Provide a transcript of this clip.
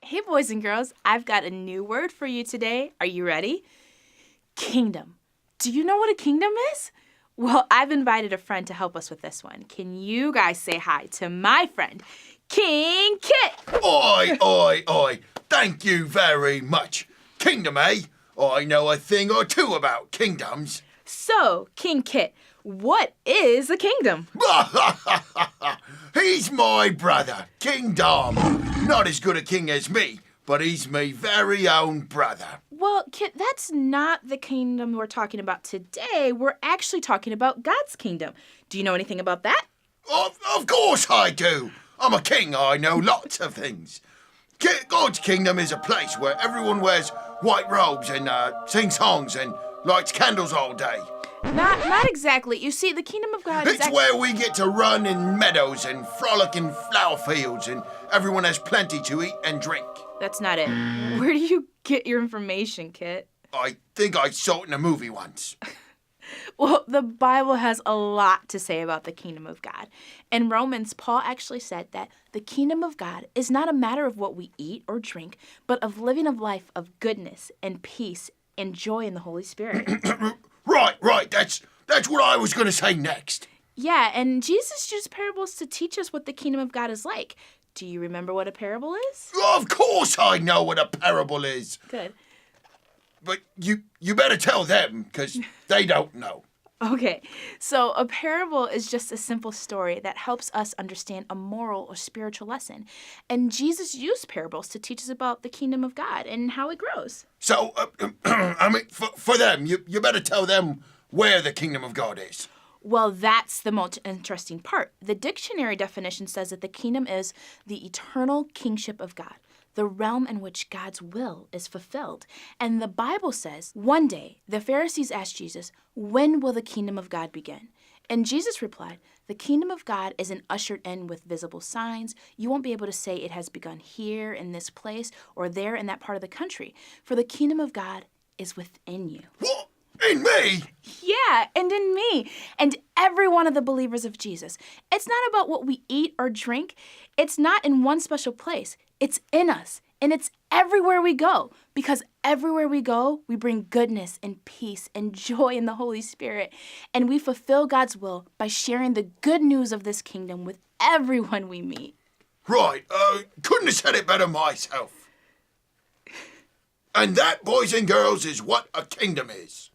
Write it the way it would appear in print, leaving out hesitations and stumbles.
Hey, boys and girls, I've got a new word for you today. Are you ready? Kingdom. Do you know what a kingdom is? Well, I've invited a friend to help us with this one. Can you guys say hi to my friend, King Kit? Oi, oi, oi. Thank you very much. Kingdom, eh? I know a thing or two about kingdoms. So, King Kit, what is a kingdom? He's my brother, King Dom. Not as good a king as me, but he's my very own brother. Well, Kit, that's not the kingdom we're talking about today. We're actually talking about God's kingdom. Do you know anything about that? Of course I do. I'm a king. I know lots of things. God's kingdom is a place where everyone wears white robes and sings songs and lights candles all day. Not exactly. You see, the kingdom of God is It's where we get to run in meadows and frolic in flower fields and everyone has plenty to eat and drink. That's not it. Where do you get your information, Kit? I think I saw it in a movie once. Well, the Bible has a lot to say about the kingdom of God. In Romans, Paul actually said that the kingdom of God is not a matter of what we eat or drink, but of living a life of goodness and peace and joy in the Holy Spirit. Right. That's what I was going to say next. Yeah, and Jesus used parables to teach us what the kingdom of God is like. Do you remember what a parable is? Of course I know what a parable is. Good. But you better tell them, because they don't know. Okay, so a parable is just a simple story that helps us understand a moral or spiritual lesson. And Jesus used parables to teach us about the kingdom of God and how it grows. So, for them, you better tell them where the kingdom of God is. Well, that's the most interesting part. The dictionary definition says that the kingdom is the eternal kingship of God, the realm in which God's will is fulfilled. And the Bible says, one day the Pharisees asked Jesus, when will the kingdom of God begin? And Jesus replied, the kingdom of God isn't ushered in with visible signs. You won't be able to say it has begun here in this place or there in that part of the country, for the kingdom of God is within you. What? In me? Yeah, and in me, and every one of the believers of Jesus. It's not about what we eat or drink. It's not in one special place. It's in us, and it's everywhere we go, because everywhere we go, we bring goodness and peace and joy in the Holy Spirit, and we fulfill God's will by sharing the good news of this kingdom with everyone we meet. Right, couldn't have said it better myself. And that, boys and girls, is what a kingdom is.